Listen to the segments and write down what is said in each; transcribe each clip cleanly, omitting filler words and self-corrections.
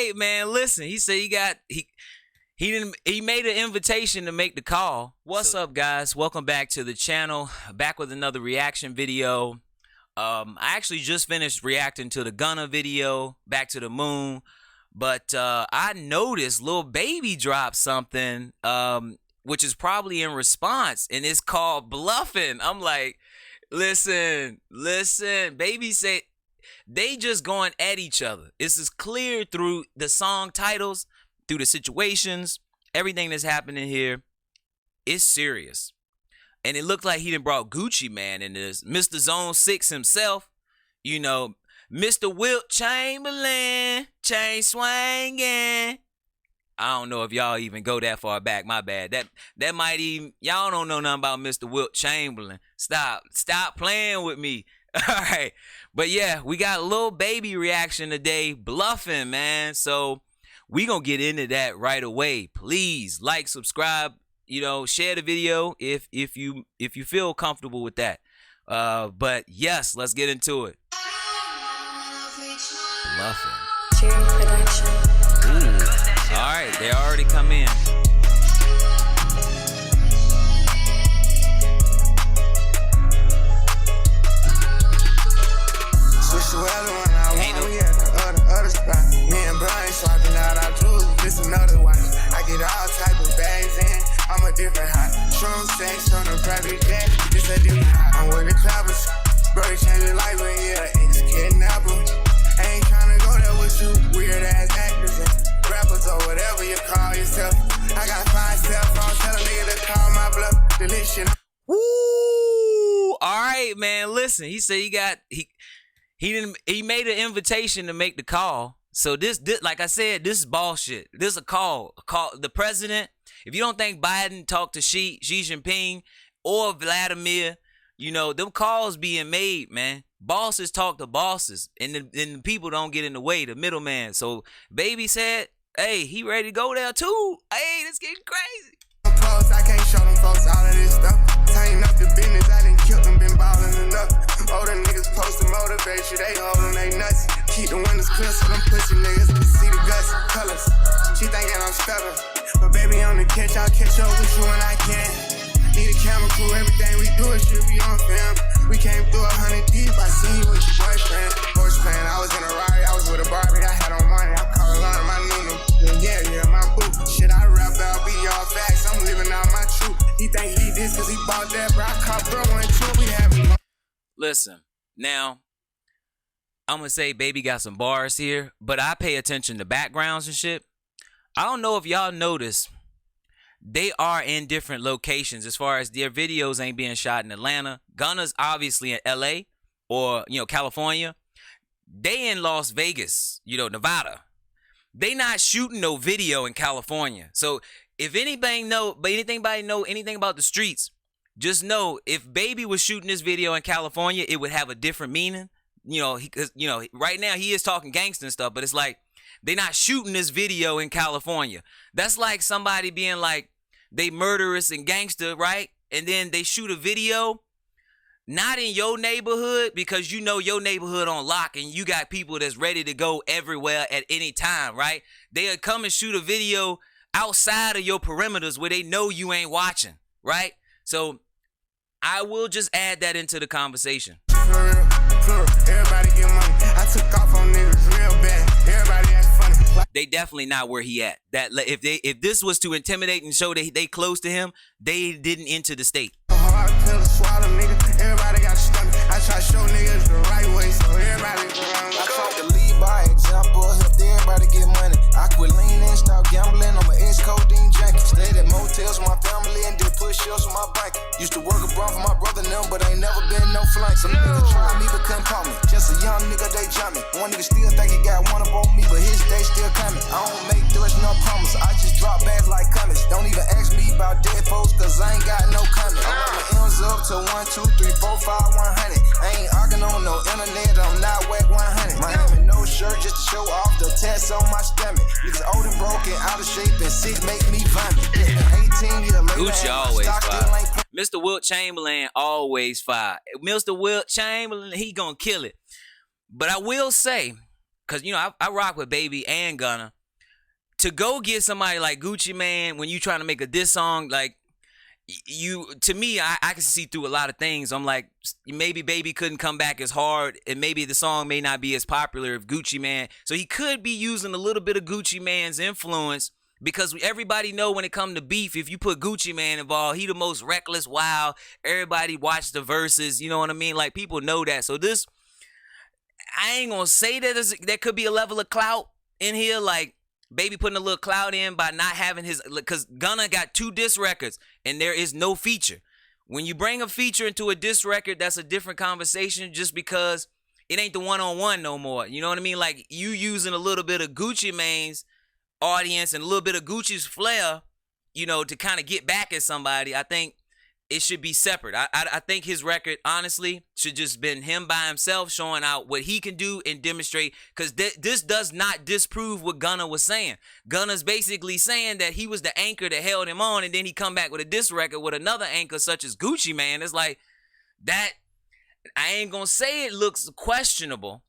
right, man. Listen, he said he made an invitation to make the call. What's up, guys? Welcome back to the channel. Back with another reaction video. I actually just finished reacting to the Gunna video, Back to the Moon. But I noticed Lil Baby dropped something, which is probably in response, and it's called Bluffin. I'm like, listen. Baby said they just going at each other. This is clear through the song titles, through the situations, everything that's happening here. It's serious. And it looked like he done brought Gucci Man in this. Mr. Zone 6 himself, you know, Mr. Wilt Chamberlain, chain swinging. I don't know if y'all even go that far back. My bad. That might even, y'all don't know nothing about Mr. Wilt Chamberlain. Stop playing with me. All right. But yeah, we got a Lil Baby reaction today. Bluffing, man. So we gonna get into that right away. Please like, subscribe, you know, share the video if you feel comfortable with that. But yes, let's get into it. Bluffin. Ooh. All right, they already come in. Switch the weather when I want, we at the other spot. Me and Brian swapping out our jewels, this another one. I get all type of bags in, I'm a different hot. Strong sex on a private jet, this a different hot. I'm with the clappers, bro, they change your life when you're an ex-kidnapper. I ain't tryna go there with you, weird ass actors and rappers or whatever you call yourself. I got 5 cell phones, tell a nigga to call my bluff, delete shit. Woo! All right, man. Listen, he said he made an invitation to make the call. So this like I said, this is bullshit. This is a call. The president. If you don't think Biden talked to Xi Jinping or Vladimir, you know, them calls being made, man. Bosses talk to bosses, and the people don't get in the way, the middleman. So Baby said, hey, he ready to go there too. Hey, this getting crazy. I can't show them folks all of this stuff. Tighten up the business, I done killed them, been ballin' enough. Older niggas supposed to motivate you, they holdin' they nuts. Keep the windows clear so them pussy niggas can see the guts, colors. She thinking I'm stubborn, but baby on the catch, I'll catch up with you when I can. Need a camera crew, everything we do it should be on film. We came through 100 deep, I seen you with your boyfriend. Horse playing, I was in a Rari, I was with a Barbie, I had on money, I call a line, my Nunu. Yeah, my boo. Shit, I rap out, be all facts, I'm living out my truth. He think he this cause he bought that, bro, I caught bro one too, we having. Listen, now, I'm gonna say Baby got some bars here, but I pay attention to backgrounds and shit. I don't know if y'all notice, they are in different locations as far as their videos ain't being shot in Atlanta. Gunna's obviously in LA or, you know, California. They in Las Vegas, you know, Nevada. They not shooting no video in California. So if anybody know anything about the streets, just know if Baby was shooting this video in California, it would have a different meaning. You know, right now he is talking gangster and stuff, but it's like they not shooting this video in California. That's like somebody being like they murderous and gangster, right? And then they shoot a video not in your neighborhood because you know your neighborhood on lock and you got people that's ready to go everywhere at any time, right? They'll come and shoot a video outside of your perimeters where they know you ain't watching, right? So I will just add that into the conversation. For real, everybody get money. I took off on niggas real bad. Everybody act funny. They definitely not where he at. That if this was to intimidate and show they close to him, they didn't enter the state. Hard pill to swallow, nigga. Everybody got stomach. I try to show niggas the right way, so everybody go around. I try to lead by example, help everybody get money. I quit leaning, stop gambling. I'm an ex-codeine junkie. Stayed at motels with my family and did push-ups with my blanket. Used to work abroad for my brother and them, but ain't never been no flank. Some niggas try me but couldn't call me. Just a young nigga, they jump me. One nigga still think he got one up on me, but his day still coming. I don't make threats, no promise. I just drop bags like comets. Don't even ask me about dead folks, cause I ain't got no comment. I run my M's up to 1, 2, 3, 4, 5, 100. I ain't arguing on no internet, I'm not whack 100. Miami no shirt just to show off the tats on my stomach. Niggas old and broken, out of shape and sick make me vomit. 18 years later, Gucci always fire. Mr. Wilt Chamberlain always fire. Mr. Wilt Chamberlain, he gonna kill it. But I will say, cause you know I rock with Baby and Gunna. to go get somebody like Gucci Mane when you trying to make a diss song, like to me, I can see through a lot of things. I'm like, maybe Baby couldn't come back as hard, and maybe the song may not be as popular if Gucci Mane. So he could be using a little bit of Gucci Mane's influence, because everybody know when it come to beef, if you put Gucci Mane involved, he the most reckless, wild. Everybody watch the verses, you know what I mean? Like, people know that. So this, I ain't gonna say that there could be a level of clout in here, like Baby putting a little clout in by not having his, because Gunna got 2 diss records and there is no feature. When you bring a feature into a diss record, that's a different conversation, just because it ain't the one-on-one no more. You know what I mean? Like, you using a little bit of Gucci Mane's audience and a little bit of Gucci's flair, you know, to kind of get back at somebody. I think it should be separate. I think his record, honestly, should just been him by himself showing out what he can do and demonstrate, because this does not disprove what Gunna was saying. Gunna's basically saying that he was the anchor that held him on, and then he come back with a diss record with another anchor such as Gucci Mane. It's like, that, I ain't gonna say it looks questionable.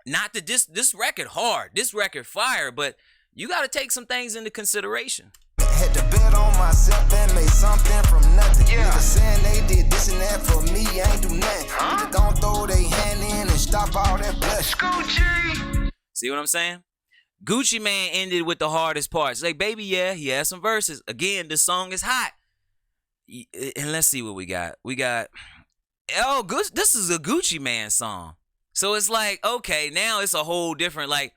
Not that this record hard, this record fire, but you got to take some things into consideration. Had to bet on myself and made something from nothing. Niggas saying they did this and that for me, I ain't do nothing. Niggas gon' throw they hand in and stop all that blush. Gucci! See what I'm saying? Gucci Mane ended with the hardest parts. Like, Baby, yeah, he has some verses. Again, the song is hot. And let's see what we got. We got, this is a Gucci Mane song. So it's like, okay, now it's a whole different, like,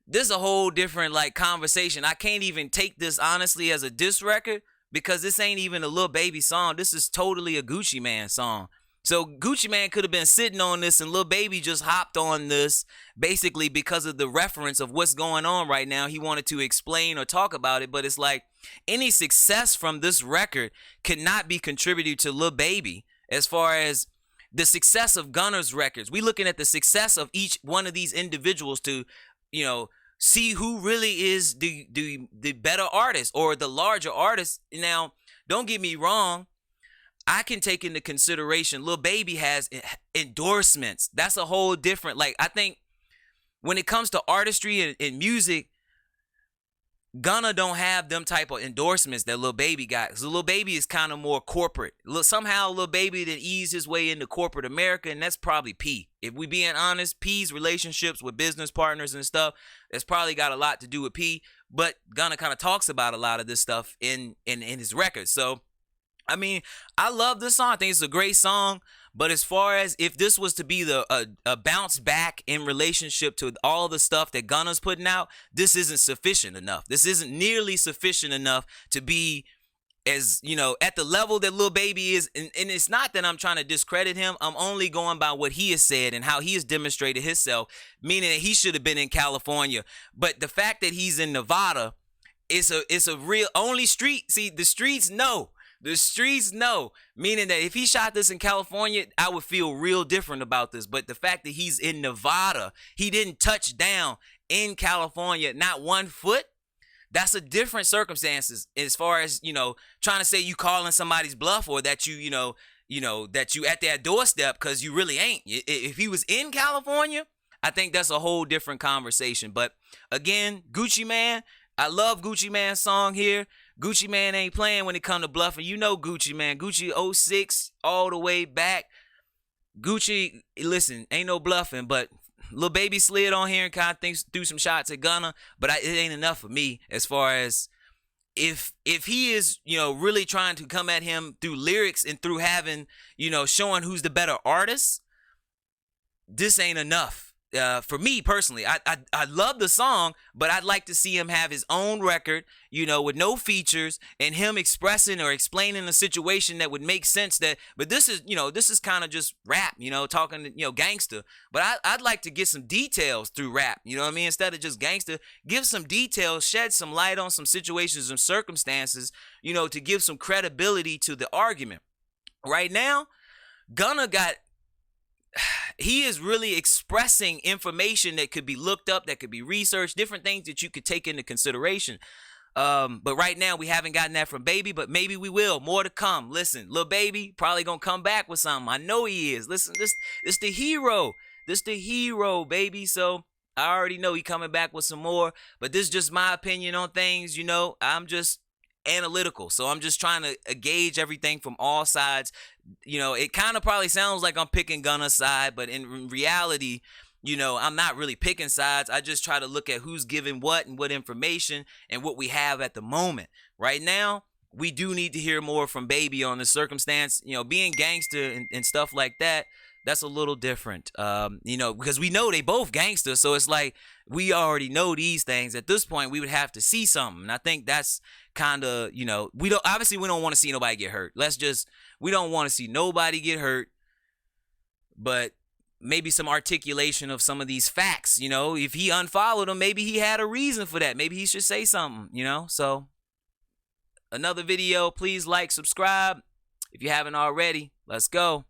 this is a whole different, like, conversation. I can't even take this honestly as a diss record, because this ain't even a Lil Baby song. This is totally a Gucci Mane song. So Gucci Mane could have been sitting on this, and Lil Baby just hopped on this basically because of the reference of what's going on right now. He wanted to explain or talk about it, but it's like, any success from this record cannot be contributed to Lil Baby. As far as the success of Gunna's records, we looking at the success of each one of these individuals to, you know, see who really is the better artist or the larger artist. Now, don't get me wrong, I can take into consideration Lil Baby has endorsements. That's a whole different, like, I think when it comes to artistry and music, Gunna don't have them type of endorsements that Lil Baby got. Because Lil Baby is kind of more corporate. Somehow Lil Baby did ease his way into corporate America, and that's probably P. If we being honest, P's relationships with business partners and stuff, that's probably got a lot to do with P. But Gunna kind of talks about a lot of this stuff in his records. So, I mean, I love this song. I think it's a great song. But as far as if this was to be a bounce back in relationship to all the stuff that Gunna's putting out, this isn't sufficient enough. This isn't nearly sufficient enough to be, as, you know, at the level that Lil Baby is. And it's not that I'm trying to discredit him. I'm only going by what he has said and how he has demonstrated himself, meaning that he should have been in California. But the fact that he's in Nevada, it's a real only street. See, the streets know. The streets know, meaning that if he shot this in California, I would feel real different about this. But the fact that he's in Nevada, he didn't touch down in California, not 1 foot, that's a different circumstances as far as, you know, trying to say you calling somebody's bluff or that you know, that you at their doorstep, because you really ain't. If he was in California, I think that's a whole different conversation. But again, Gucci Mane, I love Gucci Mane's song here. Gucci Mane ain't playing when it come to Bluffin. You know Gucci Mane. Gucci 06 all the way back. Gucci, listen, ain't no bluffing, but Lil Baby slid on here and kind of threw some shots at Gunna, but it ain't enough for me as far as if he is, you know, really trying to come at him through lyrics and through having, you know, showing who's the better artist, this ain't enough. For me personally, I love the song, but I'd like to see him have his own record, you know, with no features, and him expressing or explaining a situation that would make sense. But this is, you know, this is kind of just rap, you know, talking, you know, gangster. But I'd like to get some details through rap, you know what I mean? Instead of just gangster, give some details, shed some light on some situations and circumstances, you know, to give some credibility to the argument. Right now, Gunna he is really expressing information that could be looked up, that could be researched, different things that you could take into consideration. But right now we haven't gotten that from Baby, but maybe we will. More to come. Listen, Lil Baby probably gonna come back with something. I know he is. Listen, this the hero. This the hero, baby. So I already know he coming back with some more, but this is just my opinion on things. You know, I'm just analytical, so I'm just trying to gauge everything from all sides. You know, it kind of probably sounds like I'm picking Gunna's side, but in reality, you know, I'm not really picking sides. I just try to look at who's giving what and what information and what we have at the moment. Right now, we do need to hear more from Baby on the circumstance. You know, being gangster and stuff like that, that's a little different. You know, because we know they both gangsters, so it's like we already know these things. At this point, we would have to see something. And I think that's kind of, you know, we don't want to see nobody get hurt. We don't want to see nobody get hurt, but maybe some articulation of some of these facts. You know, if he unfollowed him, maybe he had a reason for that. Maybe he should say something, you know. So another video, please like, subscribe if you haven't already. Let's go.